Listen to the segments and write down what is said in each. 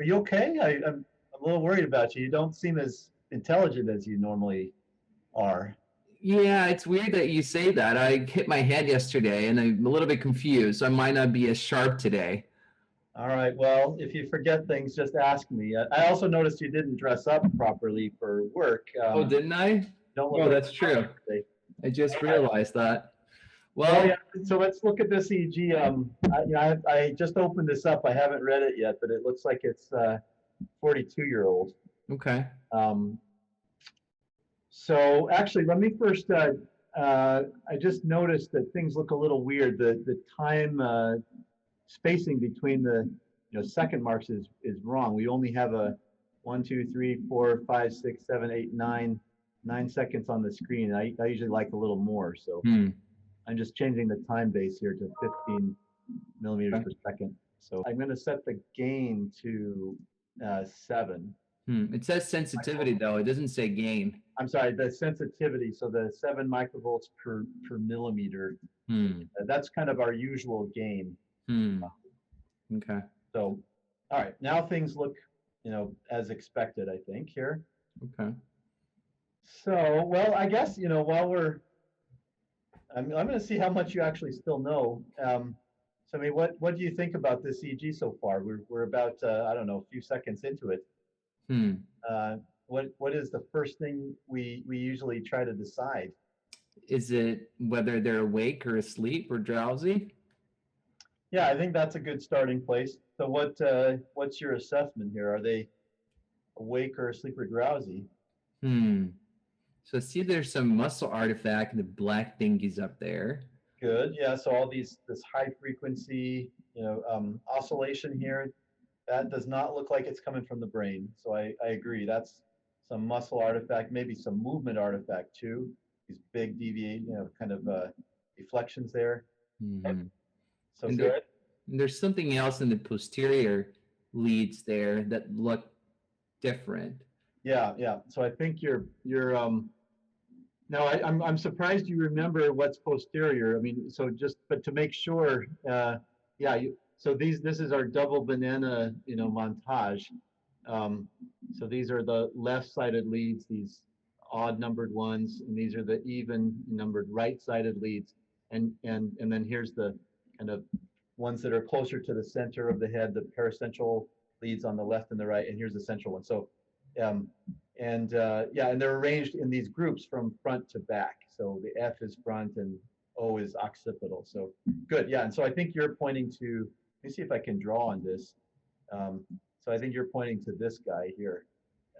you okay? I'm a little worried about you. You don't seem as intelligent as you normally are. Yeah, it's weird that you say that. I hit my head yesterday and I'm a little bit confused, so I might not be as sharp today. All right. Well, if you forget things, just ask me. I also noticed you didn't dress up properly for work. Oh, didn't I? Don't look Oh, like that's true. today. I just All right. realized that. Well, yeah. Well, So let's look at this EEG. I just opened this up. I haven't read it yet, but it looks like it's 42-year-old. okay. Um, so actually, let me first. I just noticed that things look a little weird. The time spacing between the second marks is wrong. We only have a 1, 2, 3, 4, 5, 6, 7, 8, 9 seconds on the screen. I usually like a little more, so Hmm. I'm just changing the time base here to 15 millimeters Okay. per second. So I'm going to set the gain to 7. It says sensitivity though. It doesn't say gain. I'm sorry, the sensitivity. So the 7 microvolts per millimeter. Hmm. That's kind of our usual gain. Hmm. Okay. So, all right, now things look, as expected, I think here. Okay. So, well, I guess, while I'm going to see how much you actually still know. So, I mean, what do you think about this EG so far? We're about, I don't know, a few seconds into it. Hmm. What is the first thing we usually try to decide? Is it whether they're awake or asleep or drowsy? Yeah, I think that's a good starting place. So, what's your assessment here? Are they awake or asleep or drowsy? Hmm. So see, there's some muscle artifact and the black thingies up there. Good. Yeah. So all this high frequency, oscillation here, that does not look like it's coming from the brain. So I agree. That's some muscle artifact, maybe some movement artifact too. These big deviate, kind of deflections there. Hmm. So And, there, good. and there's something else in the posterior leads there that look different. Yeah. Yeah. So I think you're. Now I'm surprised you remember what's posterior. I mean, so just but to make sure, yeah. So this is our double banana, montage. Um, so these are the left-sided leads, these odd numbered ones, and these are the even numbered right-sided leads. And then here's the kind of ones that are closer to the center of the head, the paracentral leads on the left and the right, and here's the central one. So, um, yeah, and they're arranged in these groups from front to back. So the F is front and O is occipital. So good, yeah. And so I think you're pointing to. Let me see if I can draw on this. So I think you're pointing to this guy here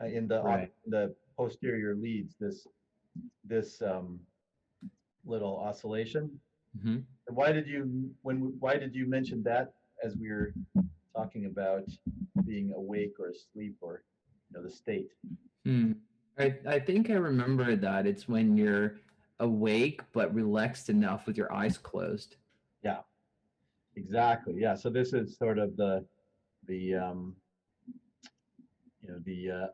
in Right. the posterior leads. This little oscillation. Hmm. And why did you mention that as we were talking about being awake or asleep or the state? Hmm. I think I remember that it's when you're awake but relaxed enough with your eyes closed. Yeah, exactly. Yeah. So this is sort of the the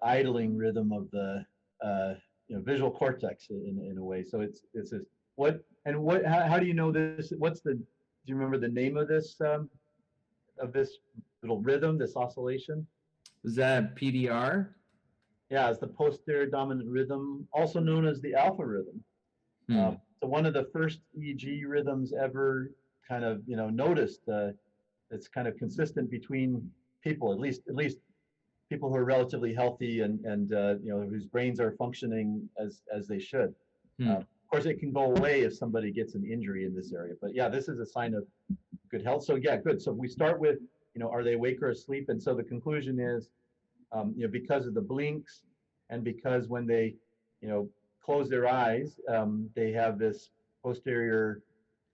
idling rhythm of the visual cortex in a way. So it's this what how do you know this? Do you remember the name of this little rhythm, this oscillation? Was that PDR? Yeah, it's the posterior dominant rhythm, also known as the alpha rhythm. Hmm. So one of the first EEG rhythms ever kind of noticed. It's kind of consistent between people, at least people who are relatively healthy and whose brains are functioning as they should. Hmm. Of course, it can go away if somebody gets an injury in this area. But yeah, this is a sign of good health. So yeah, good. So we start with are they awake or asleep? And so the conclusion is because of the blinks and because when they close their eyes, they have this posterior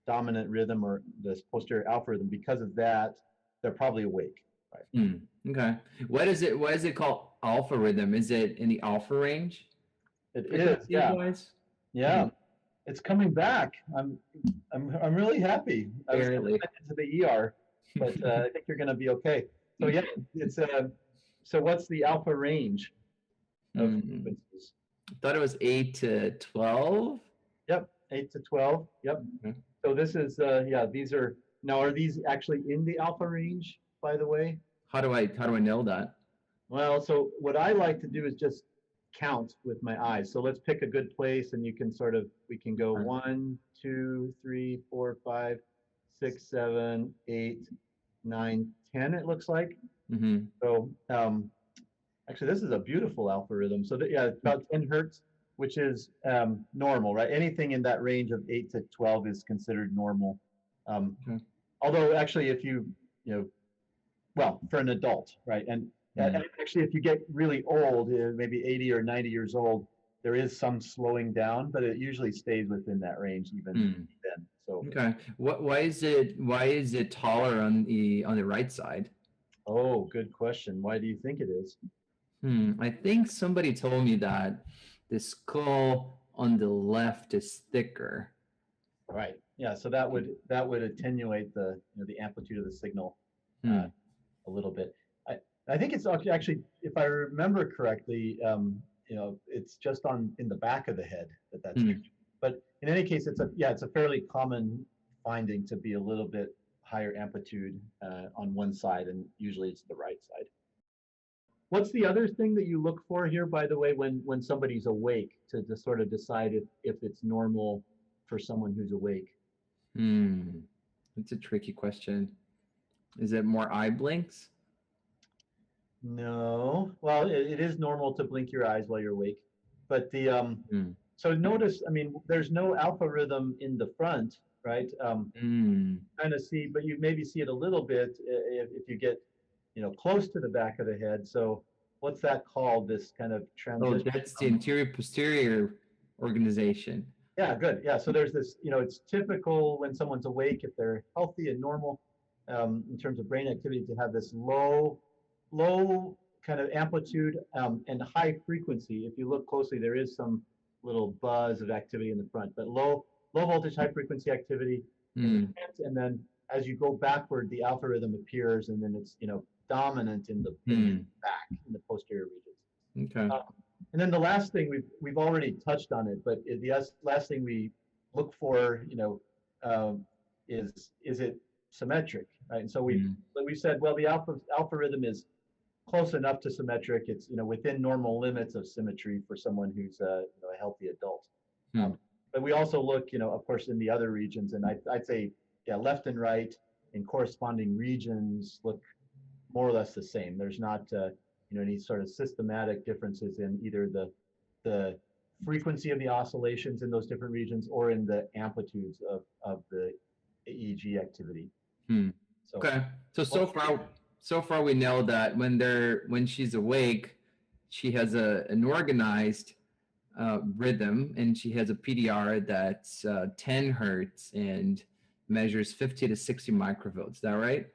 dominant rhythm or this posterior alpha rhythm. Because of that, they're probably awake. Right. Hmm. Okay. What is it? What is it called? Alpha rhythm? Is it in the alpha range? It is, Frequency yeah, wise? Hmm. yeah. It's coming back. I'm really happy. I was going to Barely. send it to the ER, but I think you're going to be okay. So yeah, it's so what's the alpha range of Hmm. frequencies? I thought it was 8 to 12. Yep, 8 to 12. Yep. Okay. So this is yeah. These are now. Are these actually in the alpha range? By the way. How do I know that? Well, so what I like to do is just count with my eyes. So let's pick a good place and you can sort of, we can go Okay. 1, 2, 3, 4, 5, 6, 7, 8, 9, 10, it looks like. Mm-hmm. So actually, this is a beautiful alpha rhythm. So that, yeah, it's about 10 hertz, which is normal, right? Anything in that range of 8 to 12 is considered normal. Um, Okay. although actually, if you know, well, for an adult, right? And Mm. actually, if you get really old, maybe 80 or 90 years old, there is some slowing down, but it usually stays within that range even Mm. then. So, Okay. Why is it taller on the right side? oh, good question. Why do you think it is? I think somebody told me that the skull on the left is thicker. Right. Yeah. So that would attenuate the amplitude of the signal uh, Hmm. a little bit. I I think it's actually, if I remember correctly, it's just on in the back of the head that's Hmm. true. But in any case, it's a fairly common finding to be a little bit higher amplitude on one side, and usually it's the right side. What's the other thing that you look for here, by the way, when somebody's awake to sort of decide if it's normal for someone who's awake? Hmm. It's a tricky question. Is it more eye blinks? No. Well, it is normal to blink your eyes while you're awake, but Hmm. so notice, I mean, there's no alpha rhythm in the front, right? Hmm. Kind of see, but you maybe see it a little bit if you get, close to the back of the head. So what's that called? This kind of Oh, transition that's the from, anterior posterior organization. yeah, good. Yeah. So there's this, it's typical when someone's awake, if they're healthy and normal, in terms of brain activity, to have this low kind of amplitude and high frequency. If you look closely, there is some little buzz of activity in the front, but low voltage, high frequency activity in the Hmm. front, and then as you go backward, the alpha rhythm appears, and then it's dominant in the Hmm. back in the posterior regions. Okay. Uh, and then the last thing we've already touched on it, but the last thing we look for, is it symmetric, right? And so Hmm. we said, well, the alpha rhythm is close enough to symmetric. It's within normal limits of symmetry for someone who's a healthy adult. Hmm. Um, but we also look, of course, in the other regions, and I'd say, yeah, left and right in corresponding regions look more or less the same. There's not any sort of systematic differences in either the frequency of the oscillations in those different regions or in the amplitudes of the EEG activity. Hmm. So Okay. So what? so far we know that when she's awake, she has an organized rhythm, and she has a PDR that's 10 hertz and measures 50 to 60 microvolts. Is that right?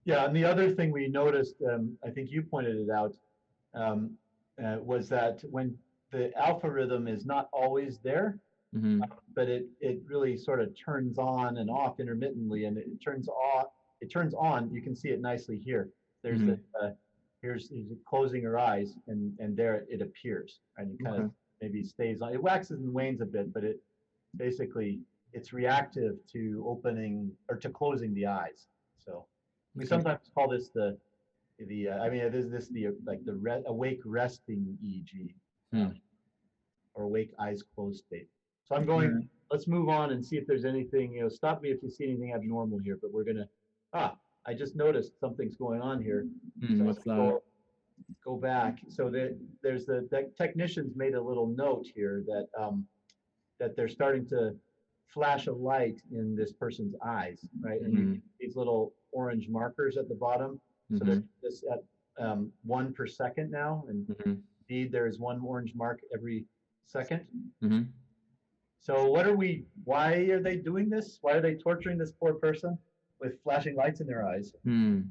Yeah, and the other thing we noticed, I think you pointed it out, um, was that when the alpha rhythm is not always there, Mm-hmm. but it really sort of turns on and off intermittently, and it turns off, it turns on. You can see it nicely here. There's Mm-hmm. the here's closing her eyes, and there it appears, and it kind of Okay. maybe stays on. It waxes and wanes a bit, but it basically it's reactive to opening or to closing the eyes. So we Okay. sometimes call this the I mean, is this the like the awake resting EEG, Hmm. or awake eyes closed state. So Okay. let's move on and see if there's anything, stop me if you see anything abnormal here, but I just noticed something's going on here. So What's let's that? go back. So there's the technicians made a little note here that they're starting to flash a light in this person's eyes, right? And you Mm-hmm. get these little orange markers at the bottom. So Mm-hmm. there's this at 1 per second now, and Mm-hmm. indeed there is one orange mark every second. Mm-hmm. So why are they doing this? Why are they torturing this poor person with flashing lights in their eyes? Hmm.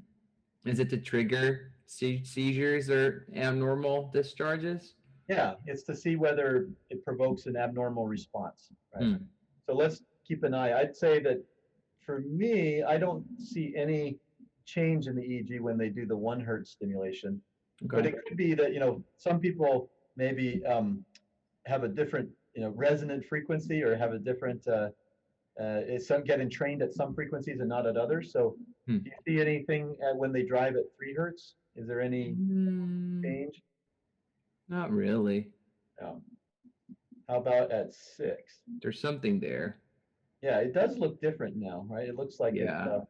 Is it to trigger seizures or abnormal discharges? Yeah, it's to see whether it provokes an abnormal response, right? Hmm. So let's keep an eye. I'd say that for me, I don't see any change in the EEG when they do the 1 hertz stimulation, but Okay. it could be that, some people maybe have a different, resonant frequency, or have a different, is some getting trained at some frequencies and not at others. So Hmm. do you see anything when they drive at 3 hertz? Is there any Mm, change? not really. No. How about at 6? There's something there. Yeah, it does look different now, right? It looks like it's, Yeah.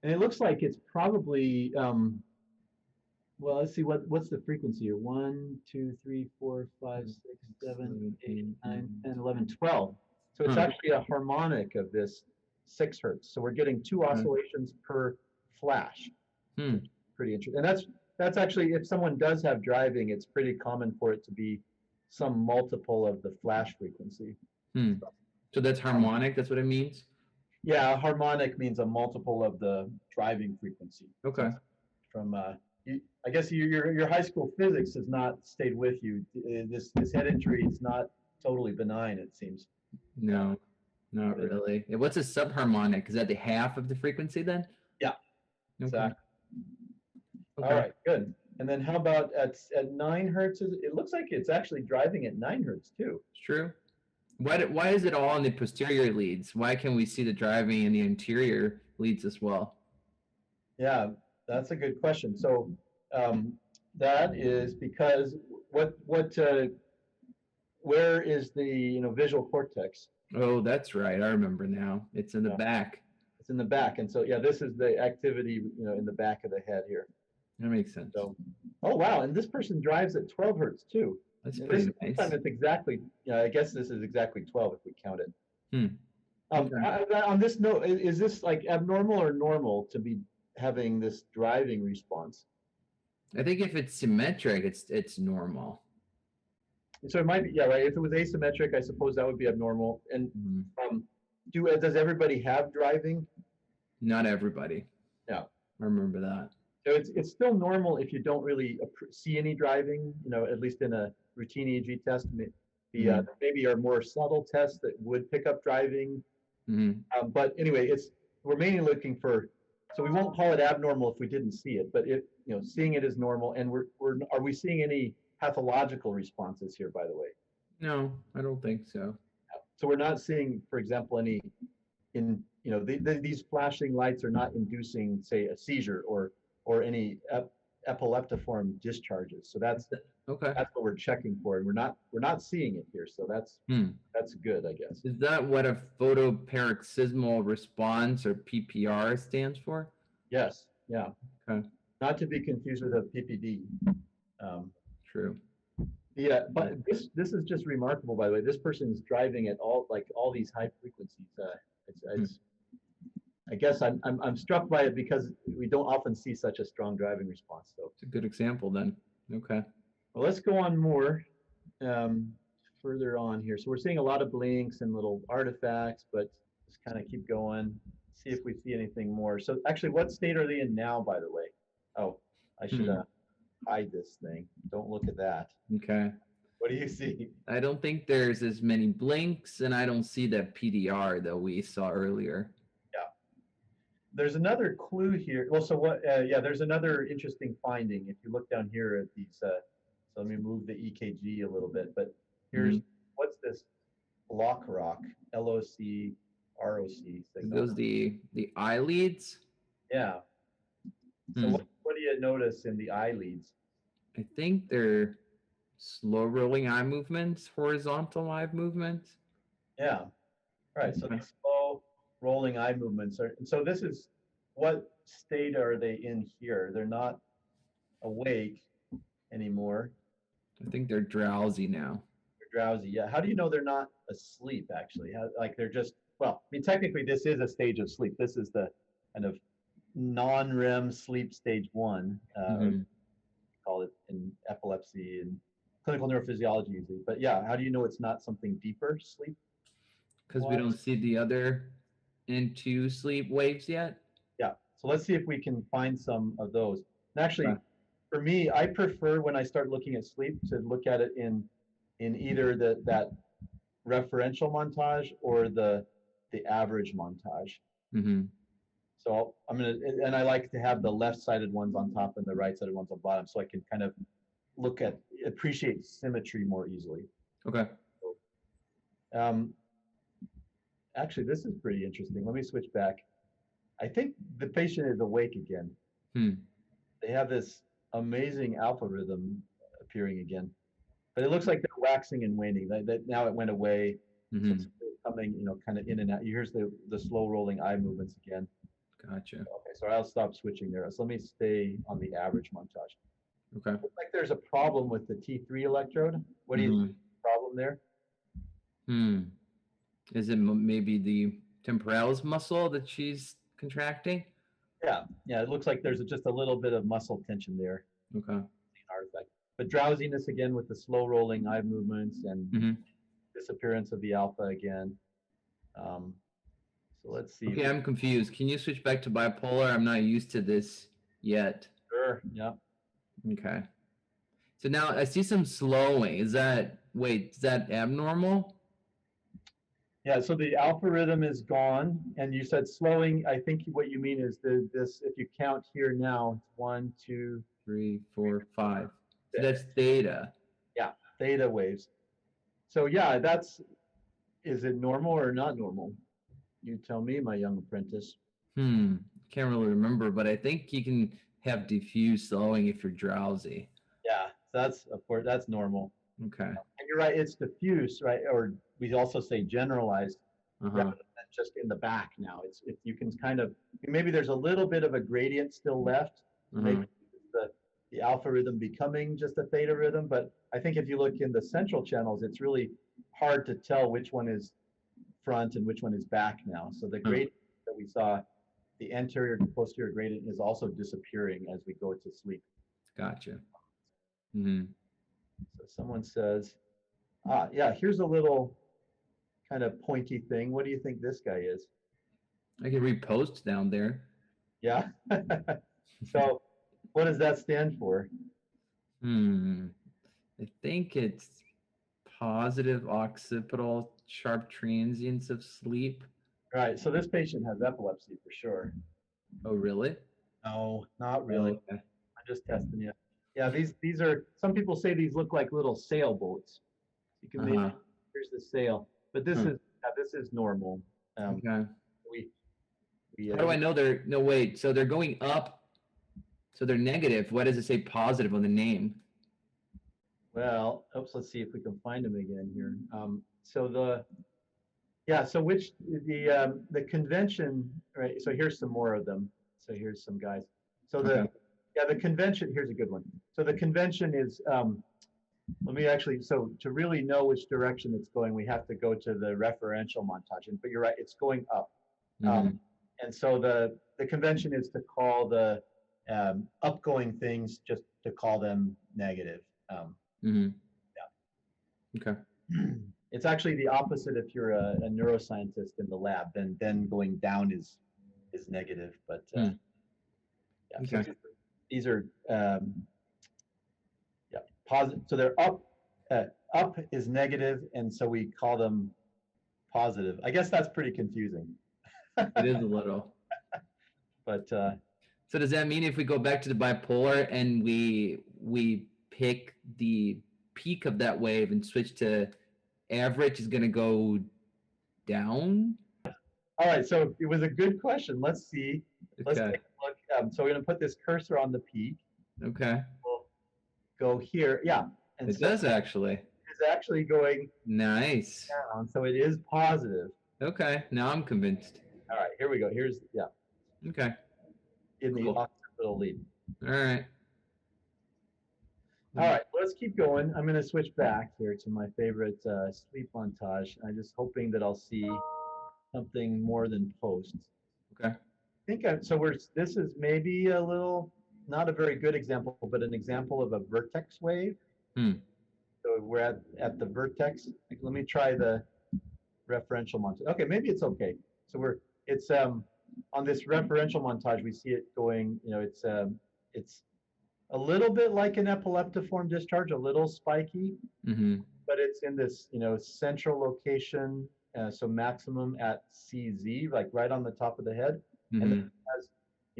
and it looks like it's probably, well, let's see, what's the frequency here? 1, 2, 3, 4, 5, 6, 7, 8, 9, 10, 11, 12. So it's Huh. actually a harmonic of this 6 hertz. So we're getting 2 Okay. oscillations per flash, Hmm. which is pretty interesting. And that's actually, if someone does have driving, it's pretty common for it to be some multiple of the flash frequency. Hmm. So that's Um, harmonic. That's what it means. yeah, a harmonic means a multiple of the driving frequency. So Okay. it's from I guess your high school physics has not stayed with you. This head injury is not totally benign, it seems. No, not really. What's a subharmonic? Is that the half of the frequency then? Yeah, Okay. exactly. All Okay. right, good. And then how about at 9 hertz? It looks like it's actually driving at 9 hertz too. It's true. Why is it all on the posterior leads? Why can we see the driving in the anterior leads as well? Yeah, that's a good question. So um, that is because what where is the visual cortex? Oh, that's right. I remember now. It's in the Yeah, back. it's in the back, and so yeah, this is the activity in the back of the head here. That makes sense. So, oh wow, and this person drives at 12 hertz too. That's And pretty this nice. time it's exactly, I guess this is exactly 12 if we count it. Hmm. Okay. On this note, is this like abnormal or normal to be having this driving response? I think if it's symmetric, it's normal. So it might be, yeah, right. If it was asymmetric, I suppose that would be abnormal. And Mhm. um, does everybody have driving? Not everybody. Yeah. I remember that. So it's still normal if you don't really see any driving, at least in a routine EEG test. Mhm. Maybe are more subtle tests that would pick up driving. Mhm. But anyway, we're mainly looking for, so we won't call it abnormal if we didn't see it, but seeing it is normal. And are we seeing any pathological responses here, by the way? No, I don't think so. So we're not seeing, for example, any these flashing lights are not inducing, say, a seizure or any epileptiform discharges. So that's Okay. what we're checking for, and we're not seeing it here. So Hmm. that's good, I guess. Is that what a photoparoxysmal response or PPR stands for? Yes, yeah. Okay. Not to be confused with a PPD. Um, True. yeah, but this is just remarkable, by the way. This person is driving at all these high frequencies. Hmm. It's I guess I'm struck by it because we don't often see such a strong driving response. So, It's a good example then. Okay. well, let's go on more um, further on here. So we're seeing a lot of blinks and little artifacts, but just kind of keep going, see if we see anything more. So actually, what state are they in now, by the way? Oh, I should Hmm. hide this thing. Don't look at that. Okay. What do you see? I don't think there's as many blinks, and I don't see that PDR that we saw earlier. Yeah. There's another clue here. Well, so what? Yeah, there's another interesting finding. If you look down here at these, so let me move the EKG a little bit. But here's Mhm. what's this lock rock, LOC, Are signal. those the eyelids? Yeah. So Hmm. what do you notice in the eyelids? I think they're slow rolling eye movements, horizontal eye movements. Yeah. All right. So Okay. these slow rolling eye movements are. And so this is what state are they in here? They're not awake anymore. I think they're drowsy now. They're drowsy. Yeah. How do you know they're not asleep? Actually, like they're just. Well, I mean, technically, this is a stage of sleep. This is the kind of non-REM sleep stage 1, or Mhm. call it in epilepsy and clinical neurophysiology usually. But yeah, how do you know it's not something deeper sleep Because we don't wise? see the other N2 sleep waves yet. Yeah. So let's see if we can find some of those. And actually, Okay. for me, I prefer when I start looking at sleep to look at it in either that referential montage or the average montage. Hmm. So I'm gonna, and I like to have the left-sided ones on top and the right-sided ones on bottom, so I can kind of appreciate symmetry more easily. Okay. Um, actually, this is pretty interesting. Let me switch back. I think the patient is awake again. Hmm. they have this amazing alpha rhythm appearing again. But it looks like they're waxing and waning. That now it went away. So Hmm. it's coming, kind of in and out. Here's the slow rolling eye movements again. Gotcha. Okay, so I'll stop switching there. So let me stay on the average montage. Okay. Looks like there's a problem with the T3 electrode. What do you think Hmm. is the problem there? Hmm. Is it maybe the temporalis muscle that she's contracting? Yeah, yeah, it looks like there's just a little bit of muscle tension there, Okay. artifact. But drowsiness again with the slow rolling eye movements and Hmm. disappearance of the alpha again. Um, so let's see. Okay, I'm confused. Can you switch back to bipolar? I'm not used to this yet. Sure. Yeah. Okay. So now I see some slowing. Wait, is that abnormal? Yeah, so the alpha rhythm is gone, and you said slowing. I think what you mean is this. If you count here now, it's 1, 2, 3, 4, 5. So 6. that's theta. Yeah, theta waves. So yeah, is it normal or not normal? You tell me, my young apprentice. Can't really remember, but I think you can have diffuse slowing if you're drowsy. Yeah, that's of course that's normal. Okay. And you're right, it's diffuse, right? Or we also say generalized rather Uh-huh. than just in the back now. It's if you can kind of maybe there's a little bit of a gradient still left to make Uh-huh. the alpha rhythm becoming just a theta rhythm. But I think if you look in the central channels, it's really hard to tell which one is front and which one is back now. So the Huh. gradient that we saw, the anterior to posterior gradient is also disappearing as we go to sleep. Gotcha. Hmm. So someone says, yeah, here's a little kind of pointy thing. What do you think this guy is? I can read posts down there. Yeah. So what does that stand for? Hmm. I think it's positive occipital sharp transients of sleep. All right. So this patient has epilepsy for sure. Oh, really? No, not really. Oh, okay. I'm just testing you. Yeah, these are some people say these look like little sailboats. You can maybe Uh-huh. here's the sail, but Huh. this is normal. Um, Okay. we we How do I know they're no wait? So they're going up. So they're negative. Why does it say positive on the name? well, oops, let's see if we can find them again here. So so which the convention, right? So here's some more of them. So here's some guys. So Okay. the convention, here's a good one. So the convention is let me actually, so to really know which direction it's going, we have to go to the referential montage. But you're right, it's going up. Mm-hmm. Um, and so the convention is to call the upgoing things just to call them negative. Mm-hmm. Okay. It's actually the opposite if you're a neuroscientist in the lab. Then going down is negative. But Mm. yeah, so Okay. these are yeah positive. So they're up. Up is negative, and so we call them positive. I guess that's pretty confusing. It is a little. But So does that mean if we go back to the bipolar and we pick the peak of that wave and switch to average is going to go down? all right, so it was a good question. Let's see. Let's Okay. take a look. So we're going to put this cursor on the peak. Okay. We'll go here. Yeah, and It so does actually. it's actually going Nice. down. So it is positive. Okay. Now I'm convinced. All right, here we go. Here's Okay. in the Cool. occipital lead. All right. All right, let's keep going. I'm going to switch back here to my favorite sleep montage. I'm just hoping that I'll see something more than posts. Okay. So this is maybe a little not a very good example, but an example of a vertex wave. Hmm. So we're at the vertex. Let me try the referential montage. Okay, maybe it's okay. So it's on this referential montage we see it going. It's a little bit like an epileptiform discharge, a little spiky, Mm-hmm. but it's in this central location. So maximum at CZ, like right on the top of the head, and then Mm-hmm.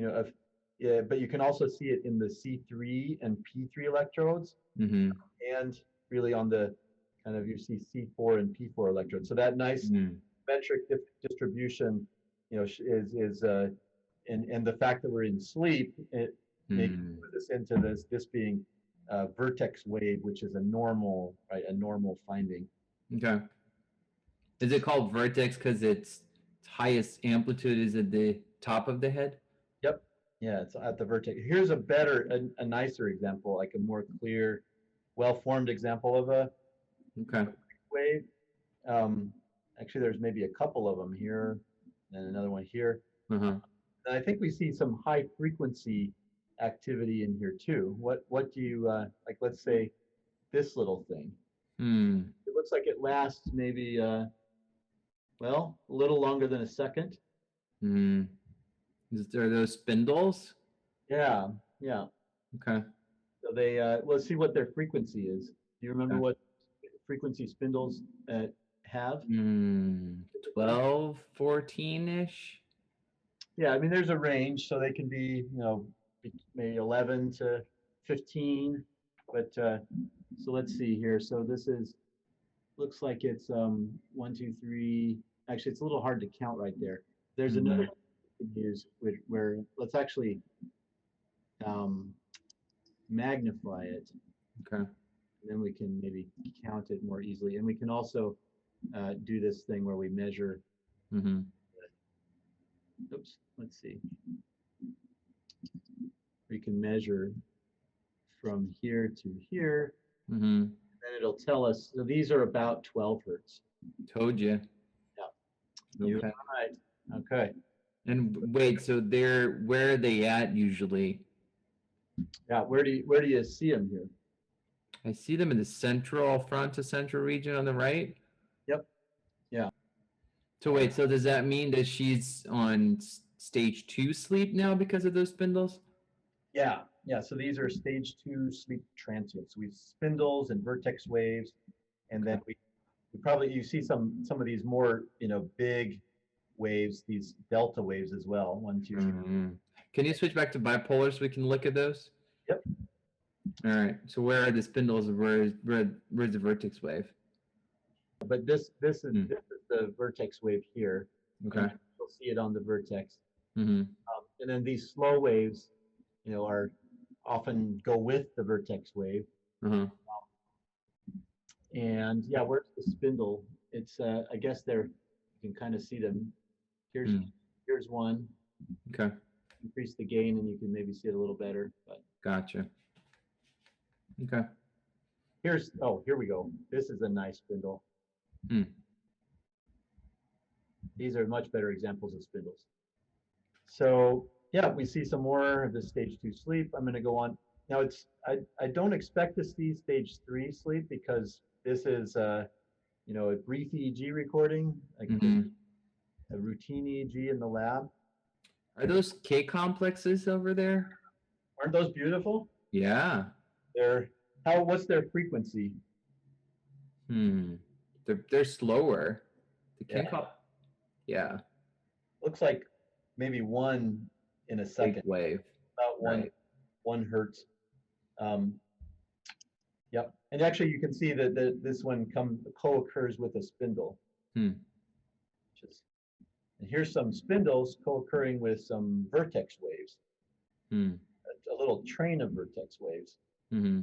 it has yeah, but you can also see it in the C3 and P3 electrodes, Mm-hmm. and really on the kind of you see C4 and P4 electrodes. So that nice Mm-hmm. metric distribution, is and the fact that we're in sleep, maybe Hmm. put this into this being a vertex wave, which is a normal, right? A normal finding. Okay. Is it called vertex because its highest amplitude is at the top of the head? Yep. Yeah, it's at the vertex. Here's a nicer example, like a more clear, well-formed example of a Okay. wave. Um, Actually, there's maybe a couple of them here, and another one here. Uh-huh. And I think we see some high frequency activity in here too. What do you like? Let's say this little thing. Hmm. It looks like it lasts maybe well, a little longer than a second. Hmm. Are those spindles? Yeah, yeah. Okay. So they let's see what their frequency is. Do you remember Okay. what frequency spindles have? Hmm. Typically? 12, 14-ish? Yeah, I mean there's a range, so they can be maybe 11 to 15. But so let's see here. So this is looks like it's 1, 2, 3. Actually, it's a little hard to count right there. There's another Hmm. one we can use where let's actually um, magnify it, Okay. and then we can maybe count it more easily. And we can also do this thing where we measure. Mm-hmm. Oops, let's see. We can measure from here to here, Mm-hmm. and it'll tell us. So these are about 12 hertz. Told you. Yeah, you Okay. are right. Okay. And wait, so where are they at usually? Yeah, where do you see them here? I see them in the central, front to central region on the right. Yep. Yeah. So wait, so does that mean that she's on stage 2 sleep now because of those spindles? Yeah, yeah. So these are stage 2 sleep transients. We have spindles and vertex waves, and then Okay. we probably you see some of these more big waves, these delta waves as well. 1, 2, 3. Mhm. Can you switch back to bipolar so we can look at those? Yep. All right. So where are the spindles? Where's the vertex wave? But this is Hmm. this is the vertex wave here, and Okay. you'll see it on the vertex. Mm-hmm. And then these slow waves, are often go with the vertex wave. Uh-huh. And yeah, where's the spindle? It's I guess there you can kind of see them. Here's Hmm. here's one. Okay. Increase the gain, and you can maybe see it a little better. But Gotcha. Okay. here we go. This is a nice spindle. Hmm. These are much better examples of spindles. So yeah, we see some more of the stage 2 sleep. I'm going to go on. Now I don't expect to see stage 3 sleep because this is a brief EEG recording, like just Mm-hmm. a routine EEG in the lab. Are those K complexes over there? Aren't those beautiful? Yeah. They're what's their frequency? Hmm. They're slower. The Yeah, King cop. Yeah. looks like maybe one in a Big second, wave. about Right. one hertz. Um, yep. And actually, you can see that this one co-occurs with a spindle. Hmm. Which is, and here's some spindles co-occurring with some vertex waves, Hmm. a little train of vertex waves. Mm-hmm.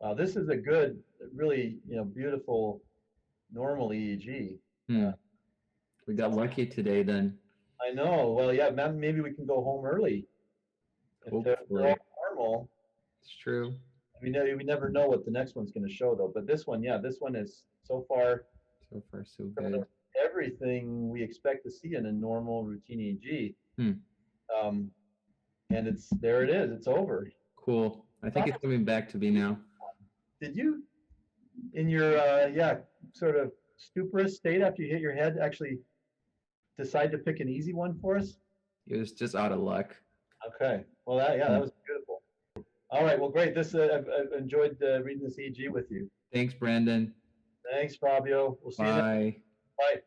Wow, this is a good, really beautiful normal EEG. Hmm. Uh, We got lucky today then. I know. Well, yeah, maybe we can go home early if they're all Hopefully. normal. It's true. We never know what the next one's going to show though. But this one, yeah, this one is so far So far, so sort of good. everything we expect to see in a normal routine EEG. Hmm. Um, and there it is. It's over. Cool. I think it's coming back to me now. Did you, in your sort of stuporous state after you hit your head, actually decide to pick an easy one for us? It was just out of luck. Okay. Well, that Hmm. was beautiful. All right. Well, great. I've enjoyed reading this EEG with you. Thanks, Brandon. Thanks, Fabio. We'll see you next. Bye. Bye.